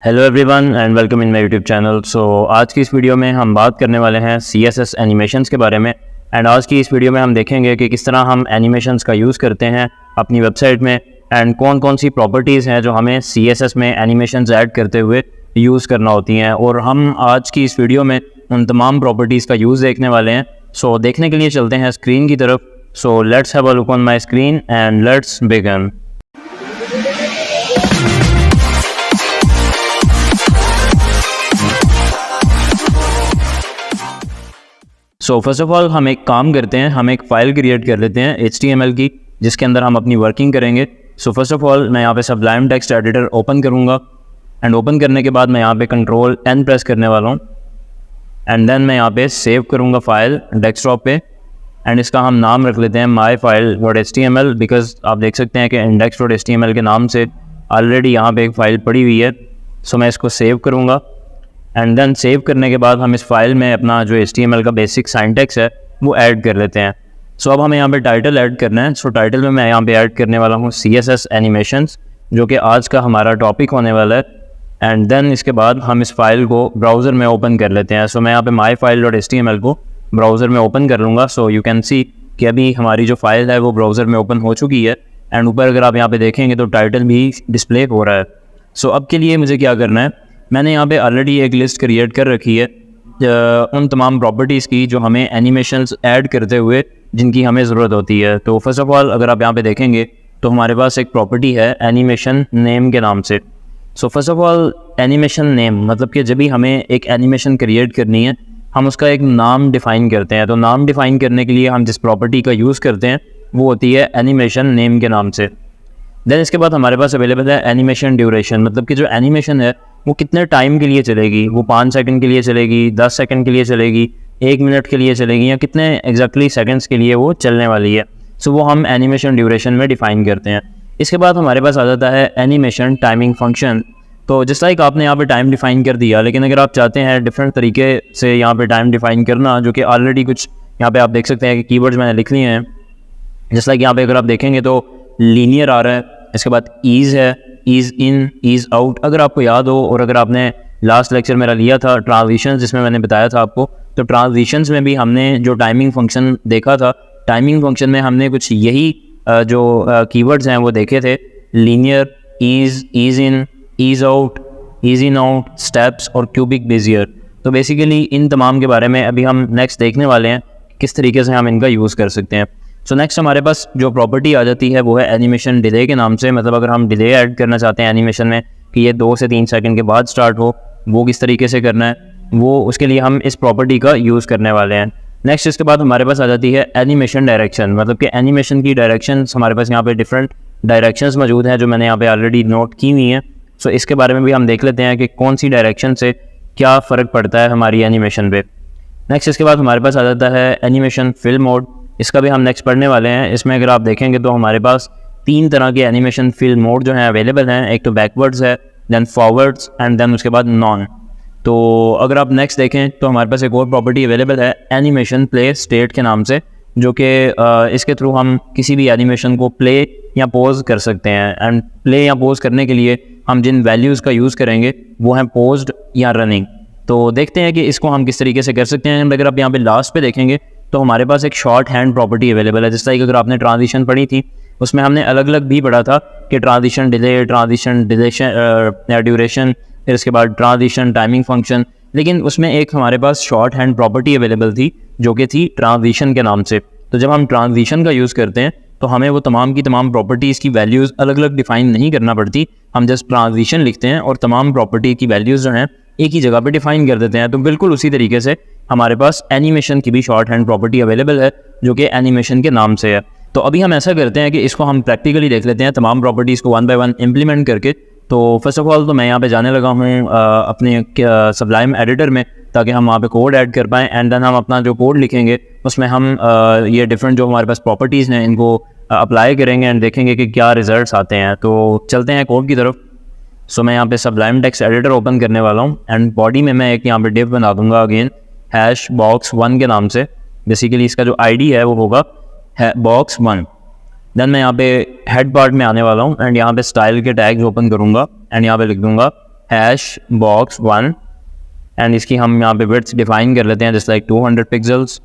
Hello everyone and welcome in my YouTube channel. आज की इस वीडियो में हम बात करने वाले हैं CSS एनिमेशंस के बारे में। एंड आज की इस वीडियो में हम देखेंगे कि किस तरह हम एनिमेशंस का यूज़ करते हैं अपनी वेबसाइट में एंड कौन कौन सी प्रॉपर्टीज़ हैं जो हमें CSS में एनिमेशंस ऐड करते हुए यूज़ करना होती हैं। और हम आज की इस वीडियो में उन तमाम प्रॉपर्टीज़ का यूज़ देखने वाले हैं। देखने के लिए चलते हैं स्क्रीन की तरफ। Let's have a look on my screen and let's begin. First of all हम एक काम करते हैं, हम एक फ़ाइल क्रिएट कर लेते हैं HTML की, जिसके अंदर हम अपनी वर्किंग करेंगे। फर्स्ट ऑफ ऑल मैं यहाँ पे सबलाइम टेक्स्ट एडिटर ओपन करूँगा एंड ओपन करने के बाद मैं यहाँ पे Ctrl+N प्रेस करने वाला हूँ एंड देन मैं यहाँ पे सेव करूँगा फ़ाइल डेस्कटॉप पे एंड इसका हम नाम रख लेते हैं myfile.html, बिकॉज आप देख सकते हैं कि index.html के नाम से ऑलरेडी यहाँ पे एक फ़ाइल पड़ी हुई है। मैं इसको सेव करूँगा एंड देन सेव करने के बाद हम इस फाइल में अपना जो HTML का बेसिक सिंटैक्स है वो ऐड कर लेते हैं। अब हमें यहाँ पे टाइटल ऐड करना है। टाइटल में मैं यहाँ पे ऐड करने वाला हूँ CSS एनिमेशंस, जो कि आज का हमारा टॉपिक होने वाला है। एंड देन इसके बाद हम इस फाइल को ब्राउज़र में ओपन कर लेते हैं। मैं यहाँ पे myfile.html को ब्राउज़र में ओपन कर लूँगा। यू कैन सी कि अभी हमारी जो फाइल है वो ब्राउज़र में ओपन हो चुकी है एंड ऊपर अगर आप यहाँ पे देखेंगे तो टाइटल भी डिस्प्ले हो रहा है। अब के लिए मुझे क्या करना है, मैंने यहाँ पे ऑलरेडी एक लिस्ट क्रिएट कर रखी है उन तमाम प्रॉपर्टीज़ की जो हमें एनिमेशंस ऐड करते हुए जिनकी हमें ज़रूरत होती है। तो फर्स्ट ऑफ ऑल अगर आप यहाँ पे देखेंगे तो हमारे पास एक प्रॉपर्टी है एनिमेशन नेम के नाम से। First of all animation name मतलब कि जब भी हमें एक एनिमेशन क्रिएट करनी है हम उसका एक नाम डिफ़ाइन करते हैं। तो नाम डिफ़ाइन करने के लिए हम जिस प्रॉपर्टी का यूज़ करते हैं वो होती है एनिमेशन नेम के नाम से। देन इसके बाद हमारे पास अवेलेबल है एनिमेशन ड्यूरेशन, मतलब कि जो एनिमेशन है वो कितने टाइम के लिए चलेगी, वो 5 सेकंड के लिए चलेगी, 10 सेकंड के लिए चलेगी, 1 मिनट के लिए चलेगी, या कितने एग्जैक्टली सेकंड्स के लिए वो चलने वाली है। वो हम एनिमेशन ड्यूरेशन में डिफ़ाइन करते हैं। इसके बाद हमारे पास आ जाता है एनिमेशन टाइमिंग फंक्शन। तो जिस लाइक आपने यहाँ पे टाइम डिफ़ाइन कर दिया, लेकिन अगर आप चाहते हैं डिफरेंट तरीके से यहाँ पे टाइम डिफ़ाइन करना, जो कि ऑलरेडी कुछ यहाँ पे आप देख सकते हैं कि कीवर्ड्स मैंने लिख लिए हैं। जिस लाइक यहाँ पे अगर आप देखेंगे तो लीनियर आ रहा है, इसके बाद ईज़ है, ईज़ इन, ईज़ आउट। अगर आपको याद हो और अगर आपने लास्ट लेक्चर मेरा लिया था ट्रांजिशंस, जिसमें मैंने बताया था आपको, तो ट्रांजिशंस में भी हमने जो टाइमिंग फंक्शन देखा था, टाइमिंग फंक्शन में हमने कुछ यही जो कीवर्ड्स हैं वो देखे थे, linear, ease, ease in, ease out, ease in out, steps और क्यूबिक बेजियर। तो बेसिकली इन तमाम के बारे में अभी हम नेक्स्ट देखने वाले हैं किस तरीके से हम इनका यूज़ कर सकते हैं। नेक्स्ट हमारे पास जो प्रॉपर्टी आ जाती है वो है एनिमेशन डिले के नाम से। मतलब अगर हम डिले ऐड करना चाहते हैं एनिमेशन में कि ये 2 से 3 सेकंड के बाद स्टार्ट हो, वो किस तरीके से करना है, वो उसके लिए हम इस प्रॉपर्टी का यूज़ करने वाले हैं। नेक्स्ट इसके बाद हमारे पास आ जाती है एनिमेशन डायरेक्शन, मतलब कि एनिमेशन की डायरेक्शंस हमारे पास यहाँ पे डिफरेंट डायरेक्शंस मौजूद हैं जो मैंने यहाँ पे ऑलरेडी नोट की हुई हैं। इसके बारे में भी हम देख लेते हैं कि कौन सी डायरेक्शन से क्या फ़र्क पड़ता है हमारी एनिमेशन पे। नेक्स्ट इसके बाद हमारे पास आ जाता है एनिमेशन फिल मोड। इसका भी हम नेक्स्ट पढ़ने वाले हैं। इसमें अगर आप देखेंगे तो हमारे पास 3 तरह के एनिमेशन फिल मोड जो हैं अवेलेबल हैं। एक तो बैकवर्ड्स है, देन फॉरवर्ड्स एंड देन उसके बाद नॉन। तो अगर आप नेक्स्ट देखें तो हमारे पास एक और प्रॉपर्टी अवेलेबल है एनिमेशन प्ले स्टेट के नाम से, जो कि इसके थ्रू हम किसी भी एनिमेशन को प्ले या पॉज कर सकते हैं। एंड प्ले या पॉज करने के लिए हम जिन वैल्यूज़ का यूज़ करेंगे वो हैं पोज्ड या रनिंग। तो देखते हैं कि इसको हम किस तरीके से कर सकते हैं। अगर आप यहाँ पे लास्ट पे देखेंगे तो हमारे पास एक शॉर्ट हैंड प्रॉपर्टी अवेलेबल है। जिस तरह अगर आपने ट्रांजिशन पढ़ी थी उसमें हमने अलग अलग भी पढ़ा था कि ट्रांजिशन डिले, ट्रांजिशन ड्यूरेशन, फिर इसके बाद ट्रांजिशन टाइमिंग फंक्शन, लेकिन उसमें एक हमारे पास शॉर्ट हैंड प्रॉपर्टी अवेलेबल थी जो कि थी ट्रांजिशन के नाम से। तो जब हम ट्रांजिशन का यूज़ करते हैं तो हमें वो तमाम की तमाम प्रॉपर्टीज़ की वैल्यूज़ अलग अलग डिफ़ाइन नहीं करना पड़ती, हम जस्ट ट्रांजिशन लिखते हैं और तमाम प्रॉपर्टी की वैल्यूज़ जो हैं एक ही जगह पे डिफ़ाइन कर देते हैं। तो बिल्कुल उसी तरीके से हमारे पास एनिमेशन की भी शॉर्ट हैंड प्रॉपर्टी अवेलेबल है जो कि एनिमेशन के नाम से है। तो अभी हम ऐसा करते हैं कि इसको हम प्रैक्टिकली देख लेते हैं, तमाम प्रॉपर्टीज़ को 1 बाय 1 इम्प्लीमेंट करके। तो फर्स्ट ऑफ ऑल तो मैं यहाँ पे जाने लगा हूँ अपने सबलाइम एडिटर में, ताकि हम वहाँ पे कोड ऐड कर पाएँ। एंड देन हम अपना जो कोड लिखेंगे उसमें हम ये डिफरेंट जो हमारे पास प्रॉपर्टीज़ हैं इनको अप्लाई करेंगे एंड देखेंगे कि क्या रिजल्ट्स आते हैं। तो चलते हैं कोड की तरफ। मैं यहाँ पे सबलाइम टेक्स्ट एडिटर ओपन करने वाला हूँ एंड बॉडी में मैं एक यहाँ पे डिव बना दूंगा अगेन #box1 के नाम से। बेसिकली इसका जो आईडी है वो होगा box1। देन मैं यहाँ पे हेड पार्ट में आने वाला हूँ एंड यहाँ पे स्टाइल के टैग्स ओपन करूँगा एंड यहाँ पे लिख दूँगा #box1 एंड इसकी हम यहाँ पे विड्थ डिफाइन कर लेते हैं जस्ट लाइक 200 पिक्सल्स।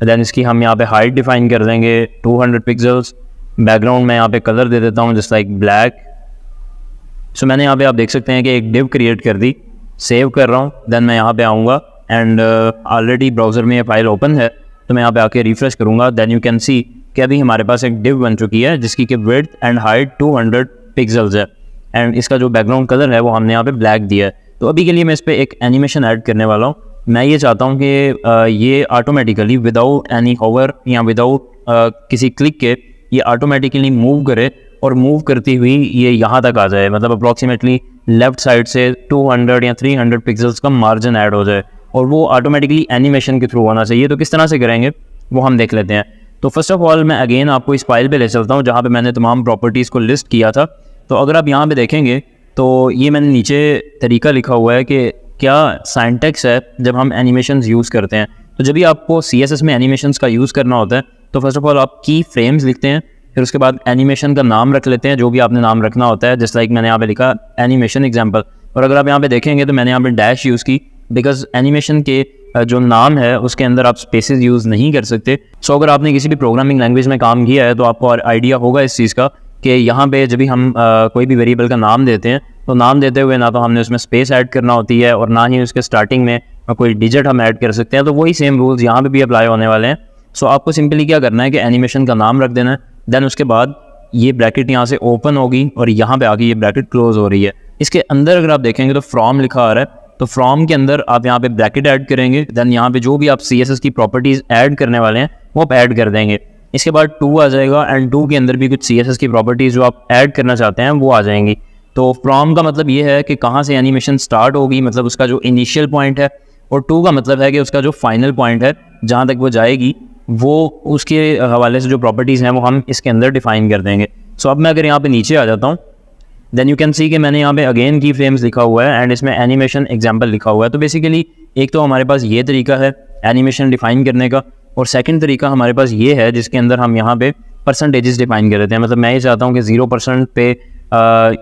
देन इसकी हम यहाँ पे हाइट डिफाइन कर देंगे 200 पिक्सल्स। बैकग्राउंड में यहाँ पे कलर दे देता हूँ जस्ट लाइक ब्लैक। सो मैंने यहाँ पे आप देख सकते हैं कि एक डिव क्रिएट कर दी। सेव कर रहा हूँ, देन मैं यहाँ पे आऊँगा एंड ऑलरेडी ब्राउज़र में ये फाइल ओपन है, तो मैं यहाँ पे आके रिफ्रेश करूँगा। देन यू कैन सी कि अभी हमारे पास एक डिव बन चुकी है जिसकी कि विड्थ एंड हाइट 200 पिक्सल्स है एंड इसका जो बैकग्राउंड कलर है वो हमने यहाँ पे ब्लैक दिया है। तो अभी के लिए मैं इस पर एक एनिमेशन ऐड करने वाला हूँ। मैं ये चाहता हूँ कि ये ऑटोमेटिकली विदाउट एनी होवर या विदाउट किसी क्लिक के ये ऑटोमेटिकली मूव करे और मूव करती हुई ये यहाँ तक आ जाए, मतलब अप्रॉक्सीमेटली लेफ्ट साइड से 200 या 300 पिक्सल्स का मार्जिन ऐड हो जाए और वो ऑटोमेटिकली एनिमेशन के थ्रू होना चाहिए। तो किस तरह से करेंगे वो हम देख लेते हैं। तो फर्स्ट ऑफ ऑल मैं अगेन आपको इस फाइल पे ले चलता हूँ जहाँ पे मैंने तमाम प्रॉपर्टीज़ को लिस्ट किया था। तो अगर आप यहाँ पे देखेंगे तो ये मैंने नीचे तरीका लिखा हुआ है कि क्या सिंटैक्स है जब हम एनिमेशंस यूज़ करते हैं। तो जब भी आपको CSS में एनिमेशंस का यूज़ करना होता है तो फर्स्ट ऑफ ऑल आप की फ्रेम्स लिखते हैं, फिर उसके बाद एनिमेशन का नाम रख लेते हैं जो भी आपने नाम रखना होता है। जस्ट लाइक मैंने यहाँ पे लिखा एनिमेशन एग्जाम्पल, और अगर आप यहाँ पे देखेंगे तो मैंने यहाँ पे डैश यूज़ की बिकॉज एनिमेशन के जो नाम है उसके अंदर आप स्पेसेस यूज़ नहीं कर सकते। सो अगर आपने किसी भी प्रोग्रामिंग लैंग्वेज में काम किया है तो आपको आइडिया होगा इस चीज़ का कि यहाँ पे जब भी हम कोई भी वेरिएबल का नाम देते हैं तो नाम देते हुए ना तो हमने उसमें स्पेस ऐड करना होती है और ना ही उसके स्टार्टिंग में कोई डिजिट हम ऐड कर सकते हैं। तो वही सेम रूल्स यहाँ पे भी अप्लाई होने वाले हैं। सो आपको सिंपली क्या करना है कि एनिमेशन का नाम रख देना है, देन उसके बाद ये ब्रैकेट यहाँ से ओपन होगी और यहाँ पे आके ये ब्रैकेट क्लोज हो रही है। इसके अंदर अगर आप देखेंगे तो फ्रॉम लिखा आ रहा है, तो फ्रॉम के अंदर आप यहाँ पे ब्रैकेट ऐड करेंगे, देन यहाँ पे जो भी आप CSS की प्रॉपर्टीज़ ऐड करने वाले हैं वो आप ऐड कर देंगे। इसके बाद 2 आ जाएगा एंड 2 के अंदर भी कुछ CSS की प्रॉपर्टीज़ जो आप ऐड करना चाहते हैं वो आ जाएंगी। तो फ्रॉम का मतलब ये है कि कहाँ से एनिमेशन स्टार्ट होगी, मतलब उसका जो इनिशियल पॉइंट है, और 2 का मतलब है कि उसका जो फाइनल पॉइंट है जहाँ तक वो जाएगी वो उसके हवाले से जो प्रॉपर्टीज़ हैं वो हम इसके अंदर डिफाइन कर देंगे। सो अब मैं अगर यहाँ पे नीचे आ जाता हूँ देन यू कैन सी कि मैंने यहाँ पे अगेन की फ्रेम्स लिखा हुआ है एंड इसमें एनिमेशन एग्जाम्पल लिखा हुआ है। तो बेसिकली एक तो हमारे पास ये तरीका है एनिमेशन डिफाइन करने का, और सेकंड तरीका हमारे पास ये है जिसके अंदर हम यहाँ पे परसेंटेजेस डिफाइन कर देते हैं। मतलब मैं ये चाहता हूँ कि 0% पे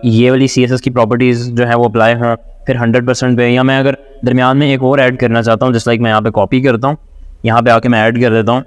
ये वाली CSS की प्रॉपर्टीज़ जो है वो अप्लाई हों, फिर 100% पे, या मैं अगर दरमियान में एक और ऐड करना चाहता हूँ जस्ट लाइक मैं यहाँ पे कॉपी करता हूँ, यहाँ पे आके मैं ऐड कर देता हूँ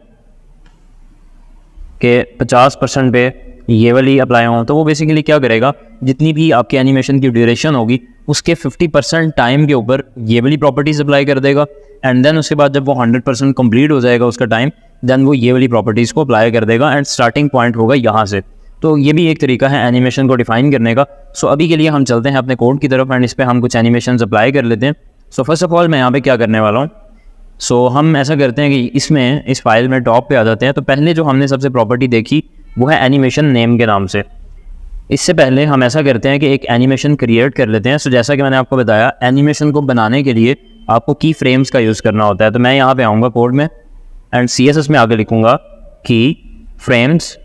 कि 50% पे ये वाली अप्लाई हो। तो वो बेसिकली क्या करेगा, जितनी भी आपके एनिमेशन की ड्यूरेशन होगी उसके 50% टाइम के ऊपर ये वाली प्रॉपर्टीज अप्लाई कर देगा एंड देन उसके बाद जब वो 100% कंप्लीट हो जाएगा उसका टाइम, देन वो ये वाली प्रॉपर्टीज़ को अप्लाई कर देगा एंड स्टार्टिंग पॉइंट होगा यहाँ से। तो ये भी एक तरीका है एनिमेशन को डिफाइन करने का। सो अभी के लिए हम चलते हैं अपने कोड की तरफ एंड इस पर हम कुछ एनिमेशन अप्लाई कर लेते हैं। सो फर्स्ट ऑफ ऑल मैं यहाँ पे क्या करने वाला हूँ, सो हम ऐसा करते हैं कि इसमें इस फाइल में टॉप पे आ जाते हैं। तो पहले जो हमने सबसे प्रॉपर्टी देखी वो है एनिमेशन नेम के नाम से। इससे पहले हम ऐसा करते हैं कि एक एनिमेशन क्रिएट कर लेते हैं। सो जैसा कि मैंने आपको बताया एनिमेशन को बनाने के लिए आपको की फ्रेम्स का यूज़ करना होता है। तो मैं यहाँ पे आऊँगा कोड में एंड CSS में आके लिखूँगा की फ्रेम्स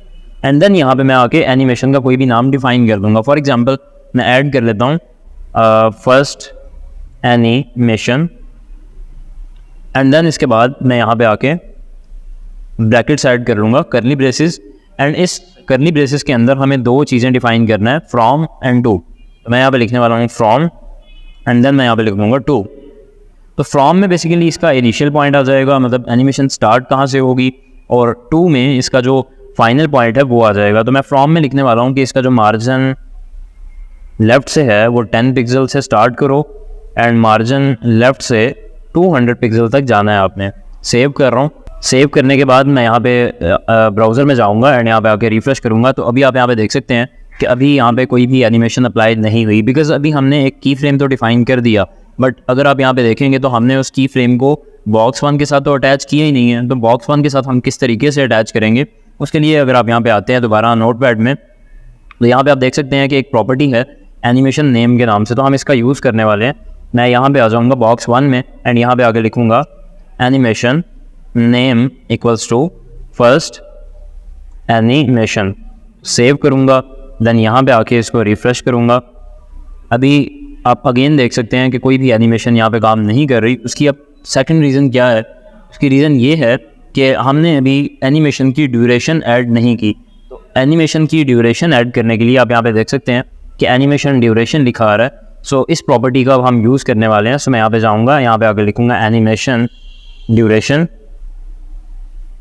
एंड देन यहाँ पे मैं आके एनिमेशन का कोई भी नाम डिफाइन कर दूँगा। फॉर एग्जांपल मैं ऐड कर लेता हूँ फर्स्ट एनिमेशन एंड देन इसके बाद मैं यहाँ पे आके ब्रैकेट्स ऐड कर लूँगा, करली ब्रेसेस, एंड इस करली ब्रेसेस के अंदर हमें 2 चीज़ें डिफाइन करना है, फ्रॉम एंड टू। तो मैं यहाँ पे लिखने वाला हूँ फ्रॉम एंड देन मैं यहाँ पे लिख दूँगा टू। तो फ्रॉम में बेसिकली इसका इनिशियल पॉइंट आ जाएगा, मतलब एनिमेशन स्टार्ट कहाँ से होगी, और टू में इसका जो फाइनल पॉइंट है वो आ जाएगा। तो मैं फ्रॉम में लिखने वाला हूँ कि इसका जो मार्जिन लेफ़्ट से है वो 10 पिक्सल से स्टार्ट करो एंड मार्जिन लेफ़्ट से 200 पिक्सल तक जाना है आपने। सेव कर रहा हूँ। सेव करने के बाद मैं यहाँ पे ब्राउज़र में जाऊँगा एंड यहाँ पे आके रिफ्रेश करूँगा। तो अभी आप यहाँ पे देख सकते हैं कि अभी यहाँ पे कोई भी एनिमेशन अप्लाई नहीं हुई, बिकॉज अभी हमने एक की फ्रेम तो डिफाइन कर दिया, बट अगर आप यहाँ पे देखेंगे तो हमने उस की फ्रेम को box1 के साथ तो अटैच किया ही नहीं है। तो box1 के साथ हम किस तरीके से अटैच करेंगे उसके लिए अगर आप यहाँ पे आते हैं दोबारा नोटपैड में, तो यहाँ पे आप देख सकते हैं कि एक प्रॉपर्टी है एनिमेशन नेम के नाम से, तो हम इसका यूज़ करने वाले हैं। मैं यहाँ पे आ जाऊँगा box1 में एंड यहाँ पे आके लिखूँगा animation name equals to first animation. Save करूँगा, देन यहाँ पे आके इसको रिफ़्रेश करूँगा। अभी आप अगेन देख सकते हैं कि कोई भी एनिमेशन यहाँ पे काम नहीं कर रही। उसकी अब सेकंड रीज़न क्या है, उसकी रीज़न ये है कि हमने अभी एनिमेशन की ड्यूरेशन ऐड नहीं की। तो एनिमेशन की ड्यूरेशन ऐड करने के लिए आप यहाँ पे देख सकते हैं कि एनिमेशन ड्यूरेशन लिखा आ रहा है। सो इस प्रॉपर्टी का अब हम यूज़ करने वाले हैं। सो मैं यहाँ पे जाऊँगा, यहाँ पे आकर लिखूँगा एनिमेशन ड्यूरेशन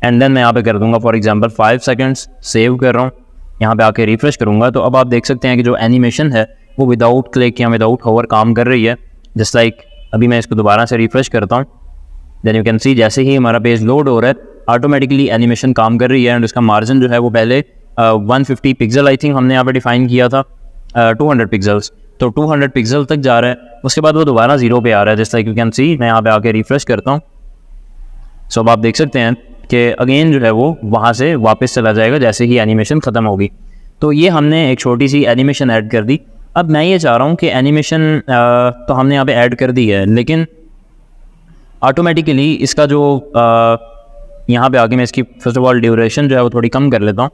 एंड देन मैं यहाँ पे कर दूँगा फॉर एग्जांपल 5 सेकंड्स। सेव कर रहा हूँ, यहाँ पे आके रिफ्रेश करूँगा तो अब आप देख सकते हैं कि जो एनिमेशन है वो विदाउट क्लिक या विदाउट होवर काम कर रही है। जस्ट लाइक अभी मैं इसको दोबारा से रिफ्रेश करता हूँ, देन यू कैन सी जैसे ही हमारा पेज लोड हो रहा है ऑटोमेटिकली एनिमेशन काम कर रही है। एंड उसका मार्जिन जो है वो पहले 150 पिक्सल आई थिंक हमने यहाँ पे डिफाइन किया था 200 पिक्सल्स, तो 200 पिक्सल तक जा रहा है। उसके बाद वो दोबारा 0 पे आ रहा है। जस्ट लाइक यू कैन सी मैं यहाँ पे आके रिफ्रेश करता हूँ। सो अब आप देख सकते हैं कि अगेन जो है वो वहाँ से वापस चला जाएगा जैसे ही एनिमेशन ख़त्म होगी। तो ये हमने एक छोटी सी एनिमेशन ऐड कर दी। अब मैं ये चाह रहा हूँ कि एनिमेशन तो हमने यहाँ पे ऐड कर दी है, लेकिन ऑटोमेटिकली इसका जो यहाँ पे आके मैं इसकी फर्स्ट ऑफ ऑल ड्यूरेशन जो है वो थोड़ी कम कर लेता हूँ।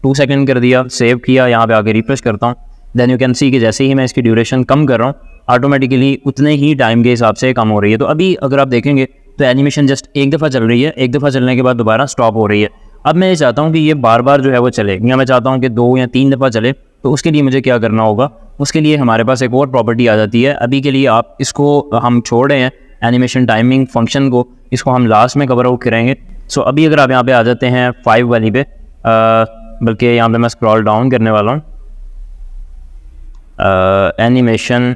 2 सेकंड कर दिया, सेव किया, यहाँ पे आके रिफ्रेश करता हूँ। देन यू कैन सी कि जैसे ही मैं इसकी ड्यूरेशन कम कर रहा हूँ ऑटोमेटिकली उतने ही टाइम के हिसाब से कम हो रही है। तो अभी अगर आप देखेंगे तो एनिमेशन जस्ट एक दफ़ा चल रही है, एक दफ़ा चलने के बाद दोबारा स्टॉप हो रही है। अब मैं ये चाहता हूँ कि ये बार बार जो है वो चले, या मैं चाहता हूँ कि 2 या 3 दफ़ा चले। तो उसके लिए मुझे क्या करना होगा, उसके लिए हमारे पास एक और प्रॉपर्टी आ जाती है। अभी के लिए आप इसको हम छोड़ रहे हैं एनिमेशन टाइमिंग फंक्शन को, इसको हम लास्ट में कवर आउट करेंगे। सो अभी अगर आप यहाँ पे आ जाते हैं 5 वाली पे, बल्कि यहाँ पे मैं स्क्रॉल डाउन करने वाला हूँ, एनिमेशन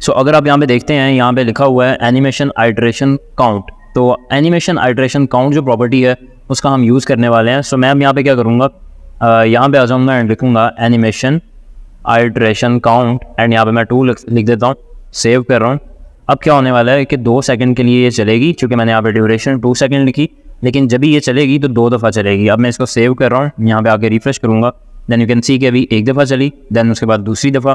सो अगर आप यहाँ पे देखते हैं यहाँ पे लिखा हुआ है एनिमेशन आइटरेशन काउंट। तो एनिमेशन आइटरेशन काउंट जो प्रॉपर्टी है उसका हम यूज़ करने वाले हैं। सो मैं अब यहाँ पे क्या करूँगा, यहाँ पे आ जाऊँगा एंड लिखूँगा एनिमेशन आइटरेशन काउंट एंड यहाँ पे मैं 2 लिख देता हूँ। सेव कर रहा हूँ। अब क्या होने वाला है कि 2 सेकंड के लिए ये चलेगी, क्योंकि मैंने यहाँ पे ड्यूरेशन 2 सेकंड लिखी, लेकिन जब भी ये चलेगी तो 2 दफ़ा चलेगी। अब मैं इसको सेव कर रहा हूँ, यहाँ पे आके रिफ्रेश करूँगा, देन यू कैन सी कि अभी 1 दफ़ा चली, देन उसके बाद दूसरी दफ़ा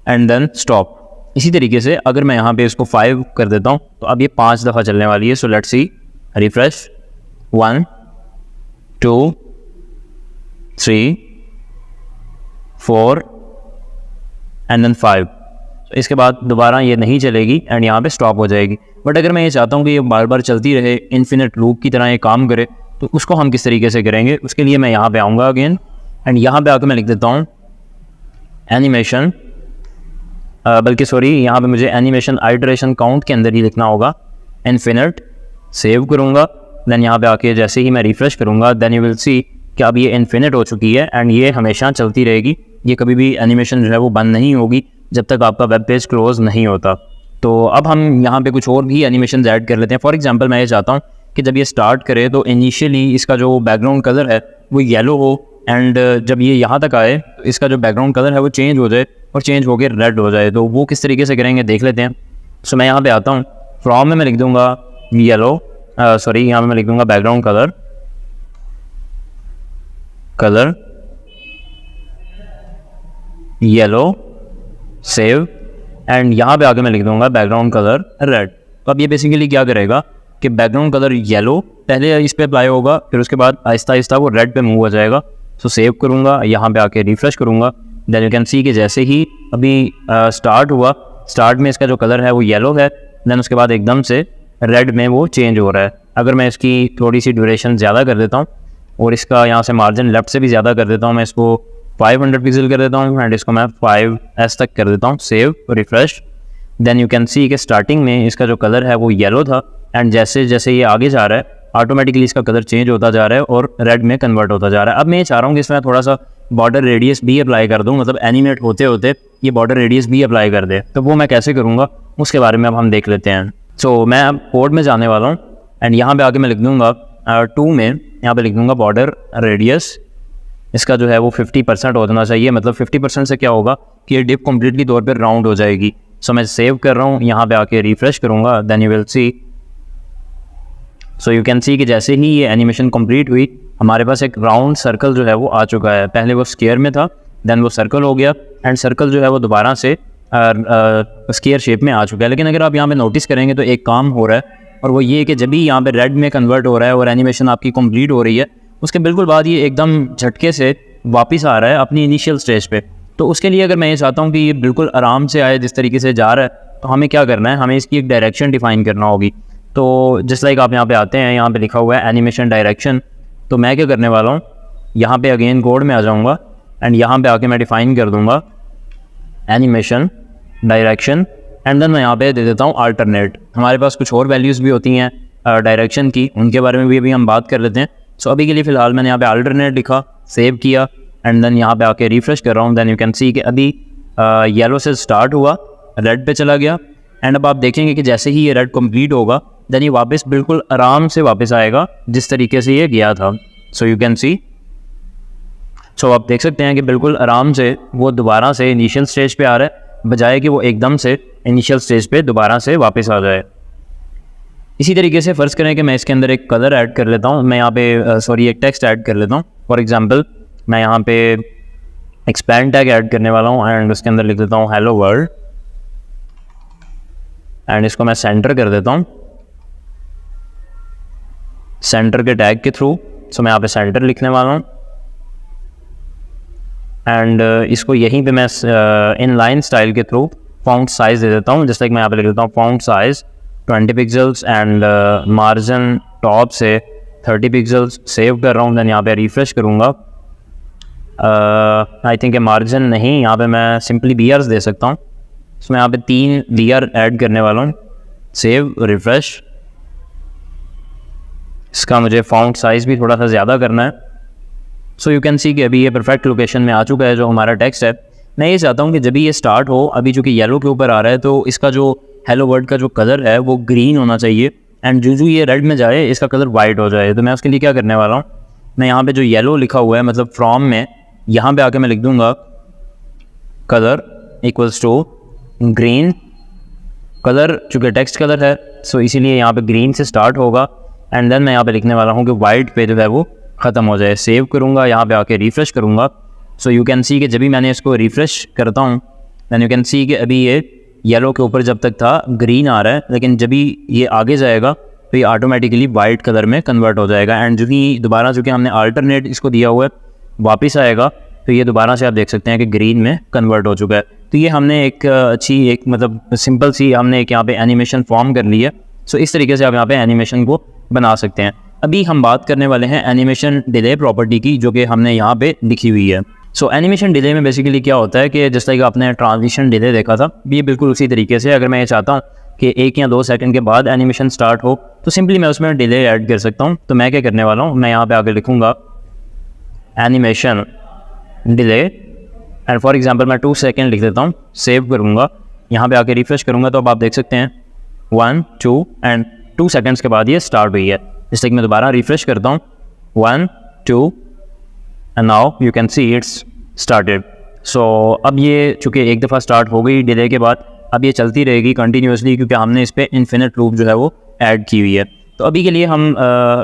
एंड देन स्टॉप। इसी तरीके से अगर मैं यहाँ पे इसको 5 कर देता हूँ तो अब ये 5 दफ़ा चलने वाली है। So let's see, refresh 1 2 3 4 and then 5। इसके बाद दोबारा ये नहीं चलेगी एंड यहाँ पे स्टॉप हो जाएगी। बट अगर मैं ये चाहता हूँ कि ये बार बार चलती रहे, इन्फिनिट लूप की तरह ये काम करे, तो उसको हम किस तरीके से करेंगे, उसके लिए मैं यहाँ पे आऊँगा अगेन एंड यहाँ पे आकर मैं लिख देता हूँ एनिमेशन, बल्कि सॉरी यहाँ पे मुझे एनिमेशन आइटरेशन काउंट के अंदर ही लिखना होगा इन्फिनिट। सेव करूँगा, देन यहाँ पे आके जैसे ही मैं रिफ्रेश करूँगा देन यू विल सी कि अब ये इन्फिनिट हो चुकी है एंड ये हमेशा चलती रहेगी। ये कभी भी एनिमेशन जो है वो बंद नहीं होगी जब तक आपका वेब पेज क्लोज नहीं होता। तो अब हम यहाँ पे कुछ और भी एनिमेशन ऐड कर लेते हैं। फॉर एग्जांपल मैं ये चाहता हूँ कि जब ये स्टार्ट करे तो इनिशियली इसका जो बैकग्राउंड कलर है वो येलो हो एंड जब ये यहाँ तक आए तो इसका जो बैकग्राउंड कलर है वो चेंज हो जाए और चेंज होकर रेड हो जाए। तो वो किस तरीके से करेंगे देख लेते हैं। सो मैं यहाँ पे आता हूँ, फ्रॉम में मैं लिख दूँगा येलो, सॉरी यहाँ पे मैं लिख दूँगा background colour yellow, save and यहाँ पे आके मैं लिख दूँगा बैकग्राउंड कलर रेड। तो अब ये बेसिकली क्या करेगा कि बैकग्राउंड कलर येलो पहले इस पे अप्लाई होगा, फिर उसके बाद आहिस्ता आहिस्ता वो रेड पे मूव हो जाएगा। सो सेव करूँगा, यहाँ पे आके रिफ्रेश करूँगा, देन यू कैन सी कि जैसे ही अभी स्टार्ट हुआ, स्टार्ट में इसका जो कलर है वो येलो है, देन उसके बाद एकदम से रेड में वो चेंज हो रहा है। अगर मैं इसकी थोड़ी सी ड्यूरेशन ज़्यादा कर देता हूँ और इसका यहाँ से मार्जिन लेफ्ट से भी ज़्यादा कर देता हूँ, मैं इसको 500 पिक्सल कर देता हूँ एंड इसको मैं 5S तक कर देता हूँ। Save, refresh, then you can see कि स्टार्टिंग में इसका जो कलर है वो येलो था एंड जैसे जैसे ये आगे जा रहा है ऑटोमेटिकली इसका कलर चेंज होता जा रहा है और रेड में कन्वर्ट होता जा रहा है। अब मैं ये चाह रहा हूँ कि इसमें थोड़ा सा बॉर्डर रेडियस भी अप्लाई कर दूँ, मतलब एनिमेट होते होते ये बॉर्डर रेडियस भी अप्लाई कर दे। तो वो मैं कैसे करूँगा उसके बारे में अब हम देख लेते हैं। सो मैं अब कोड में जाने वाला हूँ एंड यहाँ पे आके मैं लिख दूँगा 2 में यहाँ पे लिख दूँगा बॉर्डर रेडियस, इसका जो है वो 50% होना चाहिए। मतलब 50% से क्या होगा कि ये डिप कम्प्लीटली तौर पर राउंड हो जाएगी। सो मैं सेव कर रहा हूँ, यहाँ पे आके रिफ्रेश करूँगा, then you will see, so you can see कि जैसे ही ये एनिमेशन कंप्लीट हुई हमारे पास एक राउंड सर्कल जो है वो आ चुका है। पहले वो स्क्वायर में था, देन वो सर्कल हो गया एंड सर्कल जो है वो दोबारा से स्क्वायर शेप में आ चुका है। लेकिन अगर आप यहाँ पे नोटिस करेंगे तो एक काम हो रहा है और वो ये कि जब भी यहाँ पे रेड में कन्वर्ट हो रहा है और एनिमेशन आपकी कंप्लीट हो रही है उसके बिल्कुल बाद ये एकदम झटके से वापस आ रहा है अपनी इनिशियल स्टेज पे। तो उसके लिए अगर मैं ये चाहता हूँ कि ये बिल्कुल आराम से आए जिस तरीके से जा रहा है, तो हमें क्या करना है, हमें इसकी एक डायरेक्शन डिफाइन करना होगी। तो जस्ट लाइक आप यहाँ पे आते हैं, यहाँ पे लिखा हुआ है एनिमेशन डायरेक्शन। तो मैं क्या करने वाला हूँ, यहाँ पे अगेन कोड में आ जाऊँगा एंड यहाँ पे आके मैं डिफ़ाइन कर दूँगा एनिमेशन डायरेक्शन एंड देन मैं यहाँ पे दे देता हूँ अल्टरनेट। हमारे पास कुछ और वैल्यूज़ भी होती हैं डायरेक्शन की, उनके बारे में भी अभी हम बात कर लेते हैं। सो अभी के लिए फ़िलहाल मैंने यहाँ पे अल्टरनेट लिखा, सेव किया एंड देन यहाँ पे आके रिफ्रेश कर रहा हूँ। देन यू कैन सी कि अभी येलो से स्टार्ट हुआ, रेड पे चला गया एंड अब आप देखेंगे कि जैसे ही ये रेड कंप्लीट होगा देन ये वापस बिल्कुल आराम से वापस आएगा जिस तरीके से ये गया था। सो यू कैन सी, सो आप देख सकते हैं कि बिल्कुल आराम से वो दोबारा से इनिशियल स्टेज पे आ रहा है, बजाय कि वो एकदम से इनिशियल स्टेज पे दोबारा से वापस आ जाए। इसी तरीके से फ़र्ज़ करें कि मैं इसके अंदर एक कलर ऐड कर लेता हूँ, मैं यहाँ पे एक टेक्स्ट ऐड कर लेता हूँ। फॉर एग्जांपल मैं यहाँ पे एक्सपैंड टैग ऐड करने वाला हूँ एंड उसके अंदर लिख देता हूँ हेलो वर्ल्ड एंड इसको मैं सेंटर कर देता हूँ, सेंटर के टैग के थ्रू। सो मैं यहाँ पे सेंटर लिखने वाला हूँ एंड इसको यहीं पे मैं इन लाइन स्टाइल के थ्रू फॉन्ट साइज़ दे देता हूँ। जैसे कि मैं यहाँ पे लिख देता हूँ font size 20 pixels and margin top से 30 पिक्सल्स। सेव कर रहा हूँ, देन यहाँ पे रिफ्रेश करूँगा। आई थिंक मार्जिन नहीं, यहाँ पे मैं सिंपली बीआर्स दे सकता हूँ। सो मैं यहाँ पे 3 बीआर ऐड करने वाला हूँ। Save, refresh. इसका मुझे फॉन्ट साइज़ भी थोड़ा सा ज़्यादा करना है। सो यू कैन सी कि अभी ये परफेक्ट लोकेशन में आ चुका है जो हमारा टेक्स्ट है। मैं ये चाहता हूँ कि जब भी ये स्टार्ट हो, अभी जो कि येलो के ऊपर आ रहा है, तो इसका जो हेलो वर्ड का जो कलर है वो ग्रीन होना चाहिए एंड जो ये रेड में जाए इसका कलर वाइट हो जाए। तो मैं उसके लिए क्या करने वाला हूँ, मैं यहाँ पे जो येलो लिखा हुआ है मतलब फ्रॉम में, यहाँ पे आके मैं लिख दूँगा colour equals to green. Colour चूँकि टेक्स्ट कलर है सो इसीलिए यहाँ पे ग्रीन से स्टार्ट होगा एंड देन मैं यहाँ पे लिखने वाला हूँ कि वाइट पे जो है वो ख़त्म हो जाए। सेव करूँगा, यहाँ पे आके रिफ़्रेश करूँगा। सो यू कैन सी कि जब भी मैंने इसको रिफ़्रेश करता हूँ दैन यू कैन सी कि अभी ये येलो के ऊपर जब तक था ग्रीन आ रहा है, लेकिन जब भी ये आगे जाएगा तो ये ऑटोमेटिकली वाइट कलर में कन्वर्ट हो जाएगा एंड जो कि दोबारा जो कि हमने अल्टरनेट इसको दिया हुआ है वापस आएगा तो ये दोबारा से आप देख सकते हैं कि ग्रीन में कन्वर्ट हो चुका है। तो ये हमने एक अच्छी एक मतलब सिंपल सी हमने एक यहाँ पे एनिमेशन फॉर्म कर ली है। सो इस तरीके से आप यहाँ पे एनिमेशन को बना सकते हैं। अभी हम बात करने वाले हैं एनिमेशन डिले प्रॉपर्टी की, जो कि हमने यहाँ पे लिखी हुई है। सो एनिमेशन डिले में बेसिकली क्या होता है कि जैसे कि आपने ट्रांजिशन डिले देखा था, ये बिल्कुल उसी तरीके से अगर मैं ये चाहता हूँ कि 1 या 2 सेकंड के बाद एनिमेशन स्टार्ट हो तो सिंपली मैं उसमें डिले ऐड कर सकता हूँ। तो मैं क्या करने वाला हूँ, मैं यहाँ पे आगे लिखूँगा animation delay and for example मैं 2 सेकंड लिख देता हूँ। सेव करूँगा, यहाँ पे आके रिफ्रेश करूँगा तो अब आप देख सकते हैं 1 2 एंड 2 सेकंड्स के बाद ये स्टार्ट हुई है। इसलिए मैं दोबारा रिफ्रेश करता हूँ 1 2 and now you can see it's started. So अब ये चूँकि एक दफ़ा स्टार्ट हो गई डिले के बाद, अब ये चलती रहेगी कंटिन्यूसली क्योंकि हमने इस पर इन्फिनिट लूप जो है वो ऐड की हुई है। तो अभी के लिए हम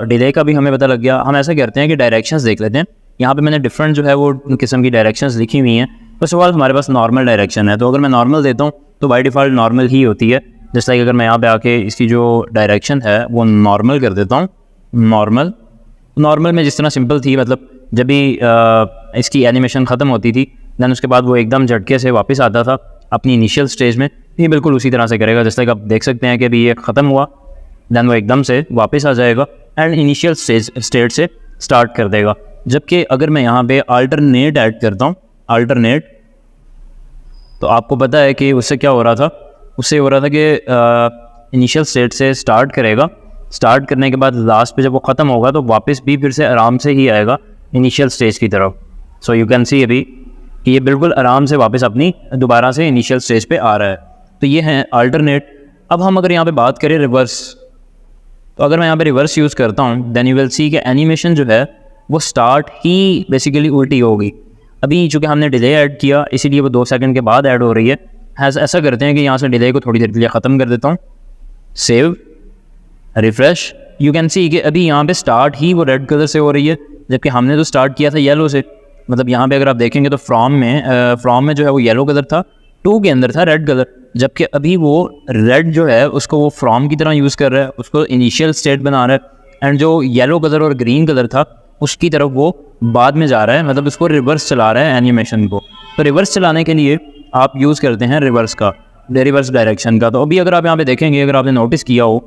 डिले का भी हमें पता लग गया। हम ऐसा करते हैं कि डायरेक्शंस देख लेते हैं। यहाँ पे मैंने डिफरेंट जो है वो किस्म की डायरेक्शंस लिखी हुई हैं। फर्स्ट ऑफ ऑल हमारे पास नॉर्मल डायरेक्शन है, तो अगर मैं नॉर्मल देता हूँ तो बाय डिफ़ॉल्ट नॉर्मल ही होती है। जैसे कि अगर मैं यहाँ पे आके इसकी जो डायरेक्शन है वो नॉर्मल कर देता हूँ, नॉर्मल में जिस तरह सिंपल थी, मतलब जब भी इसकी एनिमेशन ख़त्म होती थी दैन उसके बाद वो एकदम झटके से वापस आता था अपनी इनिशियल स्टेज में, ये बिल्कुल उसी तरह से करेगा। जैसे कि आप देख सकते हैं कि अभी ये ख़त्म हुआ दैन वो एकदम से वापस आ जाएगा एंड इनिशियल स्टेट से स्टार्ट कर देगा। जबकि अगर मैं यहाँ पे अल्टरनेट ऐड करता हूँ, अल्टरनेट, तो आपको पता है कि उससे क्या हो रहा था, उससे हो रहा था कि इनिशियल स्टेट से स्टार्ट करेगा, स्टार्ट करने के बाद लास्ट पे जब वो ख़त्म होगा तो वापस भी फिर से आराम से ही आएगा इनिशियल स्टेज की तरफ। सो यू कैन सी अभी कि ये बिल्कुल आराम से वापस अपनी दोबारा से इनिशियल स्टेज पे आ रहा है। तो ये है अल्टरनेट। अब हम अगर यहाँ पे बात करें रिवर्स, तो अगर मैं यहाँ पे रिवर्स यूज़ करता हूँ देन यू विल सी कि एनिमेशन जो है वो स्टार्ट ही बेसिकली उल्टी होगी। अभी चूँकि हमने डिले ऐड किया इसीलिए वो 2 सेकंड के बाद ऐड हो रही है। ऐसा करते हैं कि यहाँ से डिले को थोड़ी देर के लिए ख़त्म कर देता हूँ। Save, refresh, you can see कि अभी यहाँ पे स्टार्ट ही वो रेड कलर से हो रही है, जबकि हमने तो स्टार्ट किया था येलो से। मतलब यहाँ पे अगर आप देखेंगे तो फ्रॉम में जो है वो येलो कलर था, 2 के अंदर था रेड कलर, जबकि अभी वो रेड जो है उसको वो फ्रॉम की तरह यूज़ कर रहा है, उसको इनिशियल स्टेट बना रहा है एंड जो येलो कलर और ग्रीन कलर था उसकी तरफ वो बाद में जा रहा है, मतलब उसको रिवर्स चला रहा है एनिमेशन को। तो रिवर्स चलाने के लिए आप यूज़ करते हैं रिवर्स डायरेक्शन का। तो अभी अगर आप यहाँ पे देखेंगे, अगर आपने नोटिस किया हो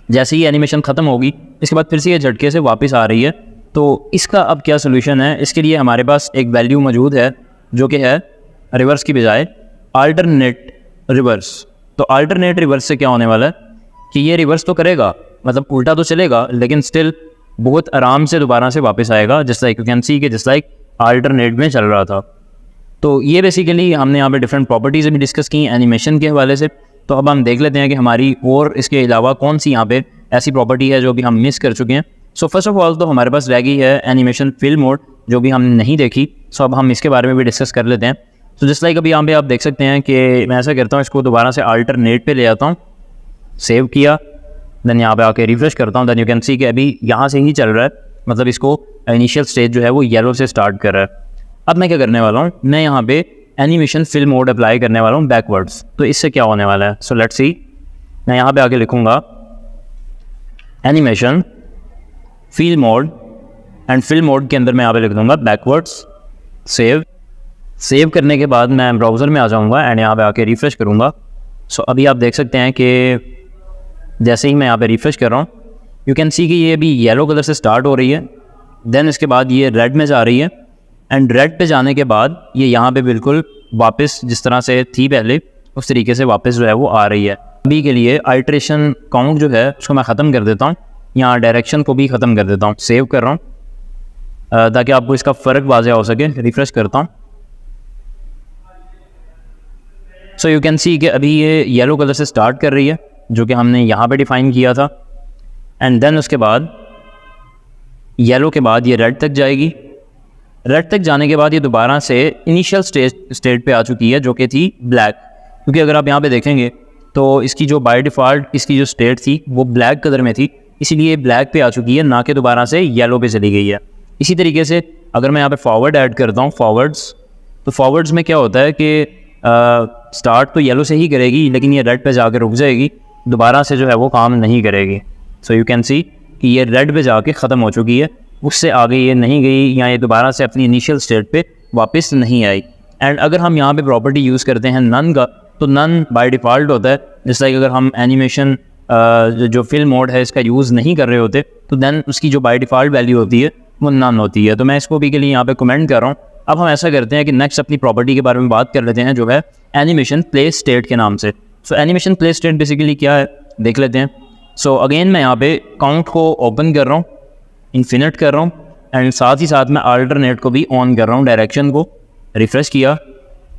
जैसे ही एनिमेशन ख़त्म होगी इसके बाद फिर से ये झटके से वापस आ रही है। तो इसका अब क्या सोल्यूशन है? इसके लिए हमारे पास एक वैल्यू मौजूद है जो कि है रिवर्स की बजाय अल्टरनेट रिवर्स। तो अल्टरनेट रिवर्स से क्या होने वाला है कि ये रिवर्स तो करेगा, मतलब उल्टा तो चलेगा, लेकिन स्टिल बहुत आराम से दोबारा से वापस आएगा, just like you can see कि जस्ट लाइक अल्टरनेट में चल रहा था। तो ये बेसिकली हमने यहाँ पे डिफरेंट प्रॉपर्टीज़ भी डिस्कस की एनिमेशन के हवाले से। तो अब हम देख लेते हैं कि हमारी और इसके अलावा कौन सी यहाँ पे ऐसी प्रॉपर्टी है जो भी हम मिस कर चुके हैं। सो फर्स्ट ऑफ ऑल तो हमारे पास रह गई है एनिमेशन फिल मोड, जो भी हमने नहीं देखी। सो अब हम इसके बारे में भी डिस्कस कर लेते हैं। तो जस्ट लाइक अभी यहाँ पे आप देख सकते हैं कि मैं ऐसा करता हूँ, इसको दोबारा से अल्टरनेट पे ले आता हूँ, सेव किया, देन यहाँ पे आके रिफ्रेश करता हूँ, देन यू कैन सी कि अभी यहाँ से ही चल रहा है, मतलब इसको इनिशियल स्टेज जो है वो येलो से स्टार्ट कर रहा है। अब मैं क्या करने वाला हूँ, मैं यहाँ पे एनिमेशन फिल मोड अप्लाई करने वाला हूँ बैकवर्ड्स। तो इससे क्या होने वाला है? सो लेट्स सी, मैं यहाँ पे आके लिखूँगा animation fill mode, and fill mode के अंदर मैं यहाँ पे लिख दूँगा बैकवर्ड्स, सेव करने के बाद मैं ब्राउज़र में आ जाऊँगा एंड यहाँ पे आके रिफ़्रेश करूँगा। सो अभी आप देख सकते हैं कि जैसे ही मैं यहाँ पे रिफ़्रेश कर रहा हूँ, यू कैन सी कि ये अभी येलो कलर से स्टार्ट हो रही है, देन इसके बाद ये रेड में जा रही है, एंड रेड पे जाने के बाद ये यहाँ पे बिल्कुल वापस जिस तरह से थी पहले उस तरीके से वापस जो है वो आ रही है। अभी के लिए अल्ट्रेशन काउंट जो है उसको मैं ख़त्म कर देता हूँ, यहाँ डायरेक्शन को भी ख़त्म कर देता हूँ, सेव कर रहा हूँ ताकि आपको इसका फ़र्क वाज़ेह हो सके। रिफ़्रेश करता हूँ। सो यू कैन सी कि अभी ये येलो कलर से स्टार्ट कर रही है जो कि हमने यहाँ पे डिफ़ाइन किया था, एंड देन उसके बाद येलो के बाद ये रेड तक जाएगी। रेड तक जाने के बाद ये दोबारा से इनिशियल स्टेट पे आ चुकी है जो कि थी ब्लैक, क्योंकि अगर आप यहाँ पे देखेंगे तो इसकी जो बाय डिफ़ॉल्ट इसकी जो स्टेट थी वो ब्लैक कलर में थी, इसीलिए ब्लैक पे आ चुकी है, ना कि दोबारा से येलो पे चली गई है। इसी तरीके से अगर मैं यहाँ पे फॉरवर्ड ऐड करता हूँ फॉरवर्ड्स, तो फॉरवर्ड्स में क्या होता है कि स्टार्ट तो येलो से ही करेगी लेकिन ये रेड पे जाकर रुक जाएगी, दोबारा से जो है वो काम नहीं करेगी। सो यू कैन सी कि ये रेड पे जाके ख़त्म हो चुकी है, उससे आगे ये नहीं गई या ये दोबारा से अपनी इनिशियल स्टेट पे वापस नहीं आई। एंड अगर हम यहाँ पे प्रॉपर्टी यूज़ करते हैं नन का, तो नन बाय डिफ़ॉल्ट होता है, जैसे लाइक अगर हम एनिमेशन जो फिल्म मोड है इसका यूज़ नहीं कर रहे होते तो देन उसकी जो बाय डिफ़ॉल्ट वैल्यू होती है वो नन होती है। तो मैं इसको भी के लिए यहाँ पे कमेंट कर रहा हूँ। अब हम ऐसा करते हैं कि नेक्स्ट अपनी प्रॉपर्टी के बारे में बात कर लेते हैं जो है एनिमेशन प्ले स्टेट के नाम से। सो एनिमेशन प्ले स्टेट बेसिकली क्या है देख लेते हैं। सो अगेन मैं यहाँ पे काउंट को ओपन कर रहा हूँ, इन्फिनिट कर रहा हूँ, एंड साथ ही साथ मैं अल्टरनेट को भी ऑन कर रहा हूँ, डायरेक्शन को रिफ्रेश किया,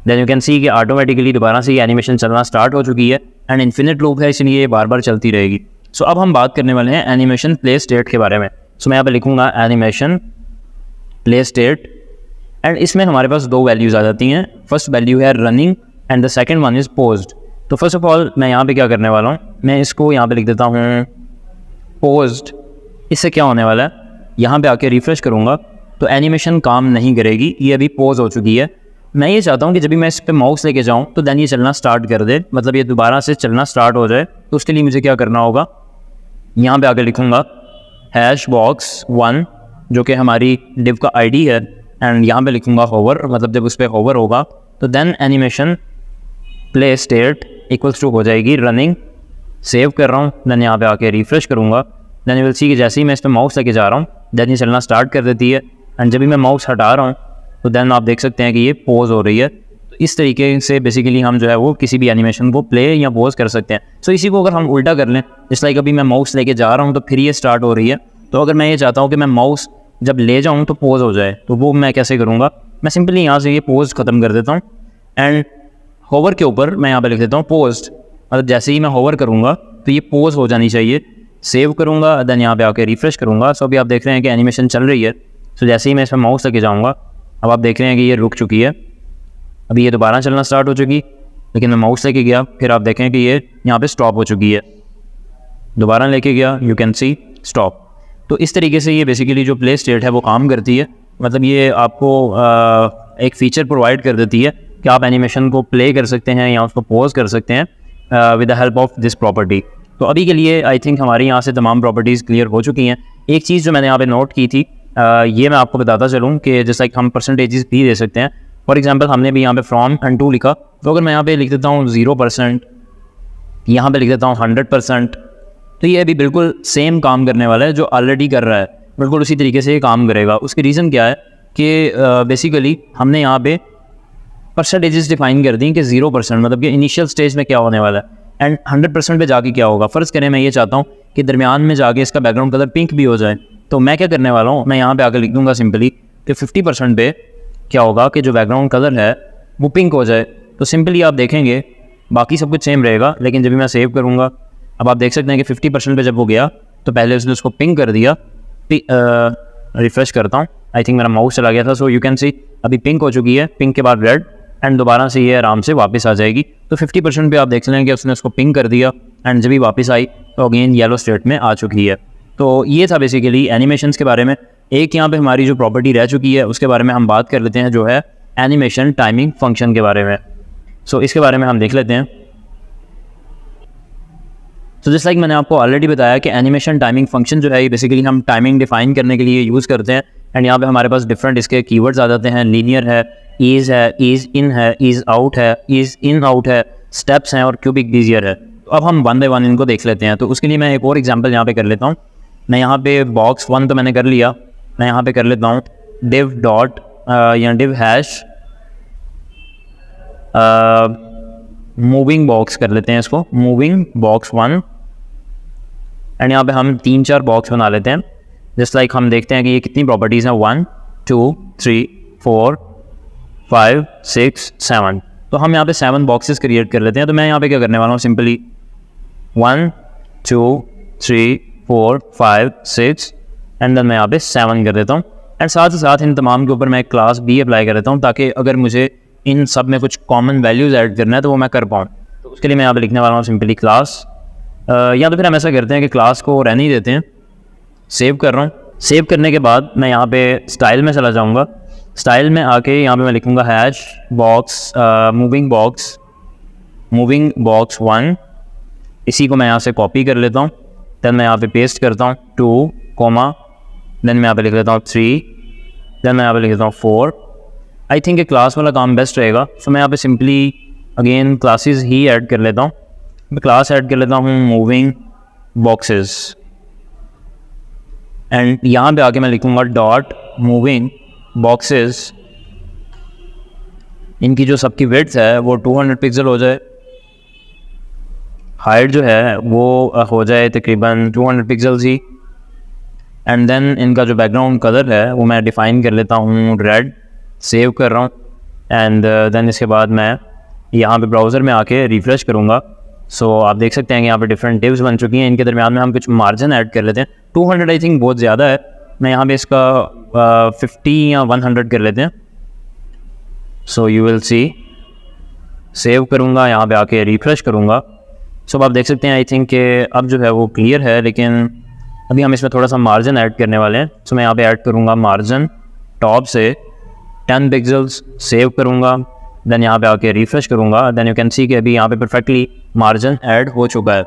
देन यू कैन सी कि ऑटोमेटिकली दोबारा से ये एनिमेशन चलना स्टार्ट हो चुकी है, एंड इन्फिनिट लूप है इसलिए ये बार बार चलती रहेगी। सो अब हम बात करने वाले हैं एनिमेशन प्ले स्टेट के बारे में। सो मैं यहाँ पे लिखूँगा एनिमेशन प्ले स्टेट, एंड इसमें हमारे पास दो वैल्यूज़ आ जाती हैं। फर्स्ट वैल्यू है running and the second one is posed. तो फर्स्ट ऑफ ऑल मैं यहाँ पे क्या करने वाला हूँ, मैं इसको यहाँ पे लिख देता हूँ पोज्ड। इससे क्या होने वाला है, यहाँ पे आके रिफ़्रेश करूँगा तो एनिमेशन काम नहीं करेगी, ये अभी पॉज हो चुकी है। मैं ये चाहता हूँ कि जब भी मैं इस पर माउस लेके जाऊँ तो देन ये चलना स्टार्ट कर दे, मतलब ये दोबारा से चलना स्टार्ट हो जाए। तो उसके लिए मुझे क्या करना होगा, यहाँ पे आके लिखूँगा #box1 जो कि हमारी डिव का आईडी है, एंड यहाँ पे लिखूँगा होवर, मतलब जब उस पर होवर होगा तो then animation play state equals to हो जाएगी रनिंग। सेव कर रहा हूँ, देन यहाँ पे आके रिफ़्रेश करूँगा, देन यू विल सी कि जैसे ही मैं इस पर माउस लेके जा रहा हूँ देन ये चलना स्टार्ट कर देती है, एंड जब भी मैं माउस हटा रहा हूँ तो देन आप देख सकते हैं कि ये पॉज हो रही है। तो इस तरीके से बेसिकली हम जो है वो किसी भी एनिमेशन को प्ले या पॉज कर सकते हैं। सो इसी को अगर हम उल्टा कर लें, जैसे लाइक अभी मैं माउस लेके जा रहा हूँ तो फिर ये स्टार्ट हो रही है, तो अगर मैं ये चाहता हूँ कि मैं माउस जब ले जाऊँ तो पॉज हो जाए, तो वो मैं कैसे करूँगा, मैं सिंपली यहाँ से ये पॉज ख़त्म कर देता हूँ, एंड होवर के ऊपर मैं यहाँ पे लिख देता हूँ पोस्ट, मतलब जैसे ही मैं होवर करूँगा तो ये पॉज हो जानी चाहिए। सेव करूँगा, देन यहाँ पे आके रिफ़्रेश करूँगा। सो अभी आप देख रहे हैं कि एनिमेशन चल रही है। सो जैसे ही मैं इसमें माउस लेके जाऊँगा, अब आप देख रहे हैं कि ये रुक चुकी है, अभी ये दोबारा चलना स्टार्ट हो चुकी, लेकिन मैं माउस लेके गया, फिर आप देखें कि ये यहाँ पे स्टॉप हो चुकी है, दोबारा लेके गया, यू कैन सी स्टॉप। तो इस तरीके से ये बेसिकली जो प्ले स्टेट है वो काम करती है, मतलब ये आपको एक फ़ीचर प्रोवाइड कर देती है कि आप एनिमेशन को प्ले कर सकते हैं या उसको पॉज कर सकते हैं with the help of this property. तो अभी के लिए आई थिंक हमारे यहाँ से तमाम प्रॉपर्टीज़ क्लियर हो चुकी हैं। एक चीज़ जो मैंने यहाँ पे नोट की थी ये मैं आपको बताता चलूँ कि जैसा कि हम परसेंटेजेस भी दे सकते हैं। फॉर एग्जांपल हमने भी यहाँ पे फ्रॉम एंड टू लिखा, तो अगर मैं यहाँ पे लिख देता हूँ 0%, यहाँ पे लिख देता हूँ 100%, तो ये अभी बिल्कुल सेम काम करने वाला है जो ऑलरेडी कर रहा है, बिल्कुल उसी तरीके से ये काम करेगा। उसकी रीज़न क्या है कि बेसिकली हमने यहाँ पे परसेंटेजेस डिफाइन कर दी कि 0%, मतलब कि इनिशियल स्टेज में क्या होने वाला है, एंड 100% पे जाके क्या होगा। फ़र्ज़ करें मैं ये चाहता हूँ कि दरमियान में जाके इसका बैकग्राउंड कलर पिंक भी हो जाए, तो मैं क्या करने वाला हूँ, मैं यहाँ पे आकर लिख दूँगा सिंपली कि 50% पे क्या होगा कि जो बैकग्राउंड कलर है वो पिंक हो जाए। तो सिंपली आप देखेंगे बाकी सब कुछ सेम रहेगा, लेकिन जब भी मैं सेव करूँगा, अब आप देख सकते हैं कि 50% पे जब वो गया तो पहले उसने उसको पिंक कर दिया। रिफ्रेश करता हूँ, आई थिंक मेरा माउस चला गया था, सो यू कैन सी अभी पिंक हो चुकी है, पिंक के बाद रेड, एंड दोबारा से ये आराम से वापस आ जाएगी। तो 50% पे आप देख लेंगे उसने उसको पिंक कर दिया, एंड जब भी वापस आई तो अगेन येलो स्टेट में आ चुकी है। तो ये था बेसिकली एनिमेशंस के बारे में। एक यहाँ पे हमारी जो प्रॉपर्टी रह चुकी है उसके बारे में हम बात कर लेते हैं, जो है एनिमेशन टाइमिंग फंक्शन के बारे में। सो इसके बारे में हम देख लेते हैं। तो जैसे लाइक मैंने आपको ऑलरेडी बताया कि एनिमेशन टाइमिंग फंक्शन जो है ये बेसिकली हम टाइमिंग डिफाइन करने के लिए यूज़ करते हैं, एंड यहाँ पे हमारे पास डिफरेंट इसके कीवर्ड्स आ जाते हैं। लीनियर है, ईज़ है, ईज़ इन है, ईज़ आउट है, ईज़ इन आउट है, स्टेप्स हैं और क्यूबिक बिजियर है। तो अब हम वन बाय वन इनको देख लेते हैं। तो उसके लिए मैं एक और एग्जांपल यहाँ पे कर लेता हूँ। मैं यहाँ पे बॉक्स 1 तो मैंने कर लिया, मैं यहाँ पे कर लेता हूँ div डॉट या div हैश मूविंग बॉक्स कर लेते हैं इसको, मूविंग बॉक्स 1, एंड यहाँ पे हम 3-4 बॉक्स बना लेते हैं। जस्ट लाइक हम देखते हैं कि ये कितनी प्रॉपर्टीज़ हैं, 1 2 3 4 5 6 7। तो हम यहाँ पे 7 बॉक्सेस क्रिएट कर लेते हैं। तो मैं यहाँ पे क्या करने वाला हूँ, सिंपली 1 2 3 4 5 6 एंड देन मैं यहाँ पे 7 कर देता हूँ, एंड साथ ही साथ इन तमाम के ऊपर मैं एक क्लास B अप्लाई कर देता हूँ, ताकि अगर मुझे इन सब में कुछ कॉमन वैल्यूज़ ऐड करना है तो वो मैं कर पाऊँ। तो उसके लिए मैं यहाँ पे लिखने वाला हूँ सिंपली क्लास, या तो फिर हम ऐसा करते हैं कि क्लास को रहने ही देते हैं। सेव कर रहा हूँ। सेव करने के बाद मैं यहाँ पे स्टाइल में चला जाऊँगा। स्टाइल में आके यहाँ पे मैं लिखूँगा हैश बॉक्स मूविंग बॉक्स 1। इसी को मैं यहाँ से कॉपी कर लेता हूँ, देन मैं यहाँ पे पेस्ट करता हूँ 2, देन मैं यहाँ पे लिख लेता हूँ 3, देन मैं यहाँ पे लिख लेता हूँ 4। आई थिंक ये क्लास वाला काम बेस्ट रहेगा। सो मैं यहाँ पे सिंपली अगेन क्लासेस ही ऐड कर लेता हूँ। मैं क्लास ऐड कर लेता हूँ मूविंग बॉक्सेस, एंड यहाँ पे आके मैं लिखूँगा डॉट मूविंग बॉक्सेस। इनकी जो सबकी विड्थ है वो 200 पिक्सल हो जाए, हाइट जो है वो हो जाए तकरीबन 200 पिक्सल्स ही, एंड देन इनका जो बैकग्राउंड कलर है वो मैं डिफ़ाइन कर लेता हूँ रेड। सेव कर रहा हूँ, एंड देन इसके बाद मैं यहाँ पे ब्राउज़र में आके रिफ़्रेश करूँगा। सो आप देख सकते हैं कि यहाँ पे डिफरेंट डिव्स बन चुकी हैं। इनके दरमियान में हम कुछ मार्जिन ऐड कर लेते हैं। 200 आई थिंक बहुत ज़्यादा है, मैं यहाँ पे इसका 50 या 100 कर लेते हैं। So you will C, save करूँगा, यहाँ पे आके रिफ़्रेश करूँगा। सो आप देख सकते हैं आई थिंक कि अब जो है वो क्लियर है, लेकिन अभी हम इसमें थोड़ा सा मार्जिन ऐड करने वाले हैं। सो मैं यहाँ पे ऐड करूँगा मार्जिन टॉप से 10 पिक्सल्स, सेव करूँगा, देन यहाँ पे आके रिफ़्रेश करूँगा, देन यू कैन सी कि अभी यहाँ पे परफेक्टली मार्जिन ऐड हो चुका है।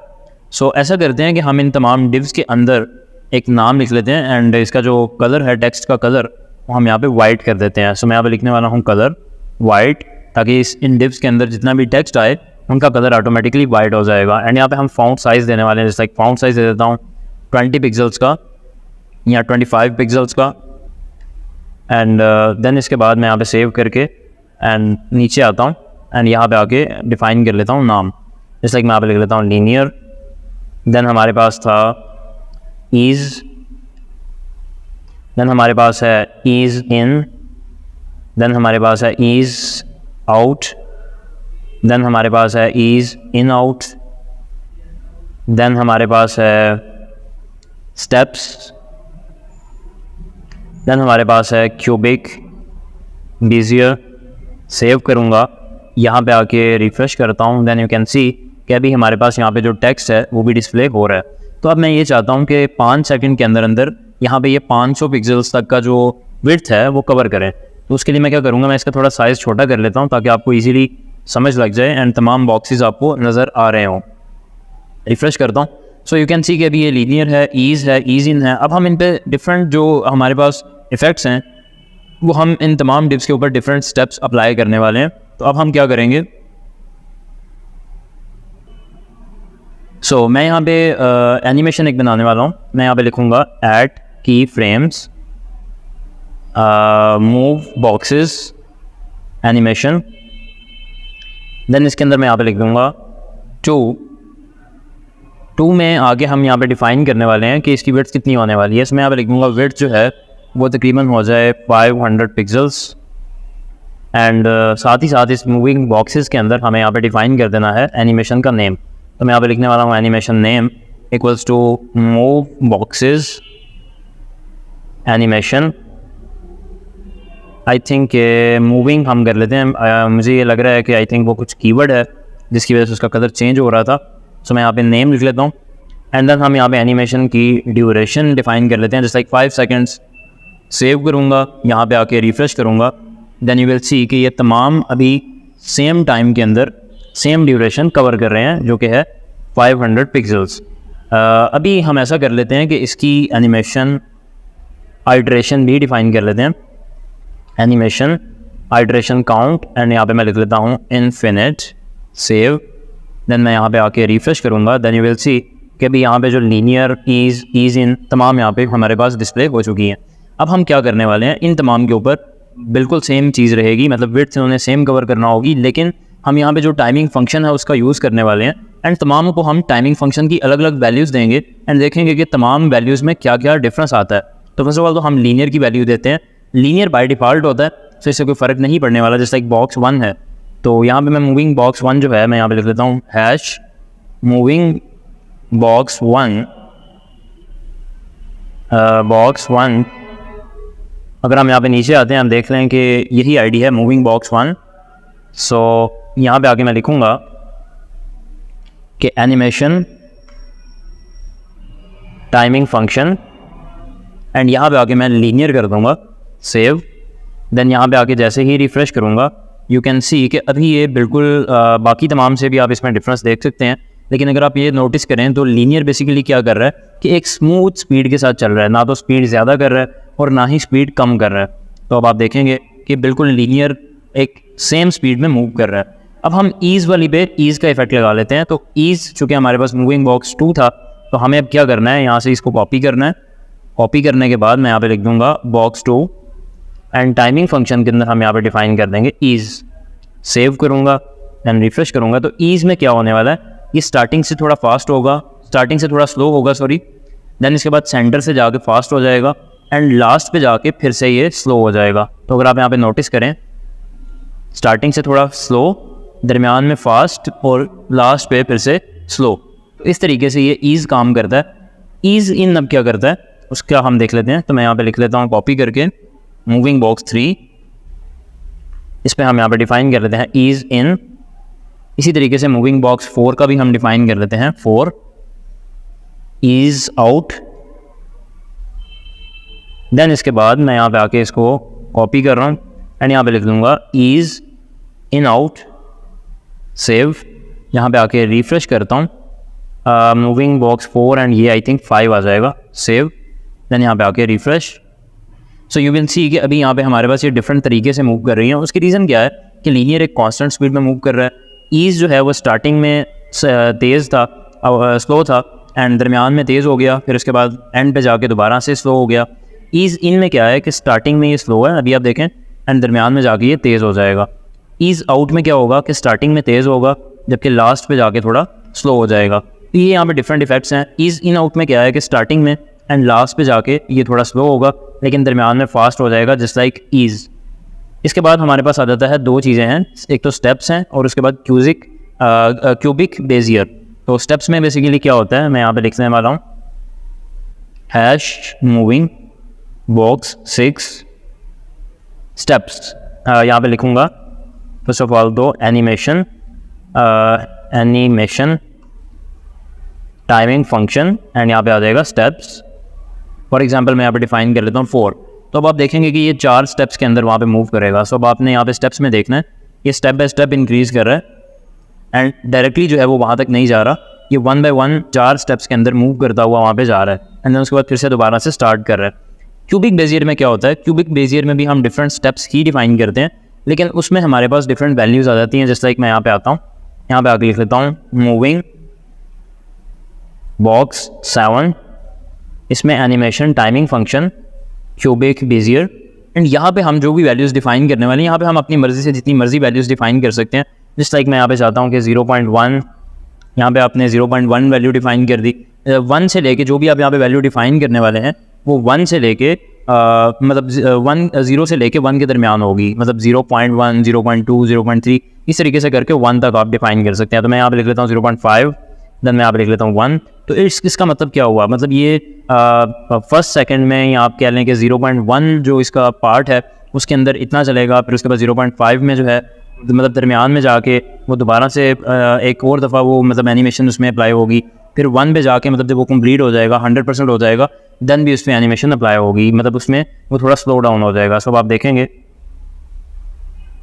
सो ऐसा करते हैं कि हम इन तमाम डिव्स के अंदर एक नाम लिख लेते हैं, एंड इसका जो कलर है, टेक्स्ट का कलर, वो हम यहाँ पे वाइट कर देते हैं। सो मैं यहाँ पे लिखने वाला हूँ कलर वाइट, ताकि इन डिव्स के अंदर जितना भी टेक्स्ट आए उनका कलर ऑटोमेटिकली वाइट हो जाएगा। एंड यहाँ पे हम फाउंट साइज़ देने वाले हैं, जैसे एक फाउंट साइज़ दे देता हूँ 20 पिक्सल्स का या 25 पिक्सल्स का, एंड देन इसके बाद मैं यहाँ पे सेव करके एंड नीचे आता हूँ, एंड यहाँ पे आके डिफ़ाइन कर लेता हूँ नाम। जैसे कि मैं यहाँ पे लिख लेता हूँ लीनियर, देन हमारे पास था ईज़, देन हमारे पास है ईज़ इन, देन हमारे पास है ईज़ आउट, देन हमारे पास है ईज़ इन आउट, देन हमारे पास है स्टेप्स, देन हमारे पास है क्यूबिक बिजियर। सेव करूँगा, यहाँ पे आके रिफ़्रेश करता हूँ, देन यू कैन सी कि अभी हमारे पास यहाँ पे जो टेक्स्ट है वो भी डिस्प्ले हो रहा है। तो अब मैं ये चाहता हूँ कि 5 सेकंड के अंदर अंदर यहाँ पे ये 500 पिक्सल्स तक का जो विड्थ है वो कवर करें। तो उसके लिए मैं क्या करूँगा, मैं इसका थोड़ा साइज़ छोटा कर लेता हूँ ताकि आपको ईजीली समझ लग जाए एंड तमाम बॉक्सेस आपको नज़र आ रहे हों। रिफ़्रेश करता हूँ, सो यू कैन सी कि अभी ये लीनियर है, ईज़ इन है। अब हम इन पे डिफरेंट जो हमारे पास इफ़ेक्ट्स हैं वो हम इन तमाम डिव्स के ऊपर डिफरेंट स्टेप्स अप्लाई करने वाले हैं। तो अब हम क्या करेंगे, सो मैं यहाँ पे एनिमेशन एक बनाने वाला हूँ। मैं यहाँ पे लिखूँगा at key frames move boxes animation, then इसके अंदर मैं यहाँ पे लिख दूँगा 2 में आगे हम यहाँ पे डिफ़ाइन करने वाले हैं कि इसकी विड्थ कितनी होने वाली है। इसमें यहाँ पे लिख दूँगा विड्थ जो है वो तकरीबन हो जाए 500 पिक्सल्स एंड साथ ही साथ इस मूविंग बॉक्सेस के अंदर हमें यहाँ पे डिफ़ाइन कर देना है एनिमेशन का नेम। तो मैं यहाँ पे लिखने वाला हूँ animation name equals to move boxes animation. I think moving हम कर लेते हैं, मुझे ये लग रहा है कि आई थिंक वो कुछ कीवर्ड है जिसकी वजह से उसका कलर चेंज हो रहा था। सो मैं यहाँ पे नेम लिख लेता हूँ एंड देन हम यहाँ पे एनिमेशन की ड्यूरेशन डिफाइन कर लेते हैं जस्ट लाइक 5 सेकेंड्स। सेव करूँगा, यहाँ पे आके रिफ़्रेश करूँगा, देन यू विल सी कि ये तमाम अभी सेम टाइम के अंदर सेम ड्यूरेशन कवर कर रहे हैं जो कि है 500 पिक्सल्स। अभी हम ऐसा कर लेते हैं कि इसकी एनिमेशन आइट्रेशन भी डिफ़ाइन कर लेते हैं, एनिमेशन आइट्रेशन काउंट एंड यहाँ पे मैं लिख लेता हूँ इनफिनिट। सेव, देन मैं यहाँ पे आके रिफ़्रेश करूँगा, देन यू विल सी कि अभी यहाँ पे जो लीनियर ईज़ इन तमाम यहाँ पे हमारे पास डिस्प्ले हो चुकी हैं। अब हम क्या करने वाले हैं, इन तमाम के ऊपर बिल्कुल सेम चीज़ रहेगी, मतलब विड्थ उन्हें सेम कवर करना होगी, लेकिन हम यहाँ पे जो टाइमिंग फंक्शन है उसका यूज़ करने वाले हैं एंड तमाम को हम टाइमिंग फंक्शन की अलग अलग वैल्यूज़ देंगे एंड देखेंगे कि तमाम वैल्यूज़ में क्या क्या डिफरेंस आता है। तो फर्स्ट ऑफ ऑल तो हम लीनियर की वैल्यू देते हैं, लीनियर बाय डिफ़ॉल्ट होता है तो इससे कोई फ़र्क नहीं पड़ने वाला, जैसे एक बॉक्स 1 है। तो यहाँ पे मैं मूविंग बॉक्स 1 जो है मैं यहाँ पे लिख लेता हूँ हैश मूविंग बॉक्स 1 अगर हम यहाँ पे नीचे आते हैं हम देख लें कि यही आईडी है मूविंग बॉक्स 1। सो यहाँ पे आके मैं लिखूँगा कि एनिमेशन टाइमिंग फंक्शन एंड यहाँ पे आके मैं लीनियर कर दूँगा। सेव, देन यहाँ पे आके जैसे ही रिफ़्रेश करूँगा यू कैन सी कि अभी ये बिल्कुल बाकी तमाम से भी आप इसमें डिफरेंस देख सकते हैं, लेकिन अगर आप ये नोटिस करें तो लीनियर बेसिकली क्या कर रहा है कि एक स्मूथ स्पीड के साथ चल रहा है, ना तो स्पीड ज़्यादा कर रहा है और ना ही स्पीड कम कर रहा है। तो अब आप देखेंगे कि बिल्कुल लीनियर एक सेम स्पीड में मूव कर रहा है। अब हम ईज़ वाली पे ईज़ का इफेक्ट लगा लेते हैं। तो ईज़ चूँकि हमारे पास मूविंग बॉक्स 2 था तो हमें अब क्या करना है, यहाँ से इसको कॉपी करना है। कॉपी करने के बाद मैं यहाँ पे लिख दूँगा बॉक्स 2 एंड टाइमिंग फंक्शन के अंदर हम यहाँ पे डिफाइन कर देंगे ईज़। सेव करूँगा एंड रिफ़्रेश करूँगा तो ईज़ में क्या होने वाला है, ये स्टार्टिंग से थोड़ा फास्ट होगा, स्टार्टिंग से थोड़ा स्लो होगा देन इसके बाद सेंटर से जाके फास्ट हो जाएगा एंड लास्ट पे जाके फिर से ये स्लो हो जाएगा। तो अगर आप यहाँ पे नोटिस करें स्टार्टिंग से थोड़ा स्लो, दरमियान में फास्ट और लास्ट पे फिर से स्लो। तो इस तरीके से ये ईज़ काम करता है। ईज़ इन अब क्या करता है उसका हम देख लेते हैं। तो मैं यहाँ पे लिख लेता हूँ कॉपी करके मूविंग बॉक्स 3, इस पर हम यहाँ पे डिफ़ाइन कर लेते हैं ईज़ इन। इसी तरीके से मूविंग बॉक्स 4 का भी हम डिफ़ाइन कर लेते हैं 4 ईज़ आउट। देन इसके बाद मैं यहाँ पे आके इसको कॉपी कर रहा हूँ एंड यहाँ पे लिख दूँगा ईज़ इन आउट। सेव, यहाँ पे आके रिफ़्रेश करता हूँ मूविंग बॉक्स 4 एंड ये आई थिंक 5 आ जाएगा। सेव, देन यहाँ पे आके रिफ़्रेश। सो यू विल सी कि अभी यहाँ पे हमारे पास ये डिफरेंट तरीके से मूव कर रही है। उसकी रीज़न क्या है कि लीनियर एक कांस्टेंट स्पीड में मूव कर रहा है, ईज़ जो है वो स्टार्टिंग में तेज़ था, स्लो था एंड दरमियान में तेज़ हो गया, फिर उसके बाद एंड पे जाके दोबारा से स्लो हो गया। ईज़ इन में क्या है कि स्टार्टिंग में ये स्लो है, अभी आप देखें, एंड दरमियान में जाके ये तेज़ हो जाएगा। ईज़ आउट में क्या होगा कि स्टार्टिंग में तेज़ होगा जबकि लास्ट पे जाके थोड़ा स्लो हो जाएगा। तो ये यहाँ पे डिफरेंट इफेक्ट्स हैं। ईज़ इन आउट में क्या है कि स्टार्टिंग में एंड लास्ट पे जाके ये थोड़ा स्लो होगा लेकिन दरमियान में फास्ट हो जाएगा जस्ट लाइक ईज़। इसके बाद हमारे पास आ जाता है 2 चीज़ें हैं, एक तो स्टेप्स हैं और उसके बाद क्यूबिक बेजियर। तो स्टेप्स में बेसिकली क्या होता है मैं यहाँ पे लिखने वाला हूँ हैश मूविंग बॉक्स 6 स्टेप्स। यहाँ पे लिखूँगा फर्स्ट ऑफ ऑल दो एनिमेशन टाइमिंग फंक्शन एंड यहाँ पे आ जाएगा स्टेप्स। फॉर एग्जांपल मैं यहाँ पे डिफाइन कर लेता हूँ 4। तो अब आप देखेंगे कि ये 4 स्टेप्स के अंदर वहाँ पे मूव करेगा। सो अब आपने यहाँ पे स्टेप्स में देखना है ये स्टेप बाय स्टेप इंक्रीज़ कर रहा है एंड डायरेक्टली जो है वो वहाँ तक नहीं जा रहा, ये 1 बाय 1 4 स्टेप्स के अंदर मूव करता हुआ वहाँ पे जा रहा है एंड देन उसके बाद फिर से दोबारा से स्टार्ट कर रहा है। क्यूबिक बेजियर में क्या होता है, क्यूबिक बेजियर में भी हम डिफरेंट स्टेप्स ही डिफाइन करते हैं लेकिन उसमें हमारे पास डिफरेंट वैल्यूज़ आ जाती हैं। जैसे लाइक मैं यहाँ पे आता हूँ, यहाँ पे आके लिख लेता हूँ मूविंग बॉक्स 7, इसमें animation timing function cubic Bezier, and यहाँ पे हम जो भी वैल्यूज़ डिफाइन करने वाले हैं, यहाँ पे हम अपनी मर्ज़ी से जितनी मर्ज़ी वैल्यूज़ डिफाइन कर सकते हैं। जिस लाइक मैं यहाँ पे चाहता हूँ कि 0.1, यहाँ पे आपने 0.1 वैल्यू डिफाइन कर दी। 1 से लेके जो भी आप यहाँ पे वैल्यू डिफाइन करने वाले हैं वो 1 से लेके मतलब 0 से लेके 1 के दरमियान होगी, मतलब 0.1, 0.2, 0.3 इस तरीके से करके 1 तक आप डिफाइन कर सकते हैं। तो मैं यहाँ पे लिख लेता हूँ 0.5, देन मैं यहाँ पे लिख लेता हूँ 1। तो इसका मतलब क्या हुआ, मतलब ये फर्स्ट सेकंड में या आप कह लें कि 0.1 जो इसका पार्ट है उसके अंदर इतना चलेगा, फिर उसके बाद 0.5 में जो है मतलब दरमियान में जाके वो दोबारा से एक और दफ़ा वो मतलब एनिमेशन उसमें अप्लाई होगी, फिर 1 पे जाके मतलब जब वो कंप्लीट हो जाएगा 100% हो जाएगा देन भी उसमें एनिमेशन अप्लाई होगी, मतलब उसमें वो थोड़ा स्लो डाउन हो जाएगा। सब आप देखेंगे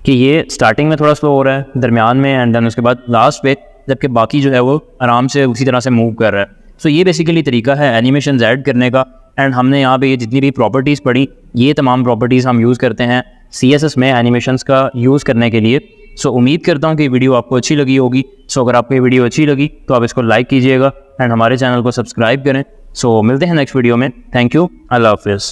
कि ये स्टार्टिंग में थोड़ा स्लो हो रहा है, दरमियान में, एंड देन उसके बाद लास्ट पे, जबकि बाकी जो है वो आराम से उसी तरह से मूव कर रहा है। सो ये बेसिकली तरीका है एनिमेशन ऐड करने का। एंड हमने यहाँ पे ये जितनी भी प्रॉपर्टीज़ पढ़ी, ये तमाम प्रॉपर्टीज़ हम यूज़ करते हैं CSS में एनिमेशंस का यूज़ करने के लिए। सो उम्मीद करता हूँ कि वीडियो आपको अच्छी लगी होगी। सो अगर आपको ये वीडियो अच्छी लगी तो आप इसको लाइक कीजिएगा एंड हमारे चैनल को सब्सक्राइब करें। सो मिलते हैं नेक्स्ट वीडियो में। थैंक यू, अल्लाह हाफिज़।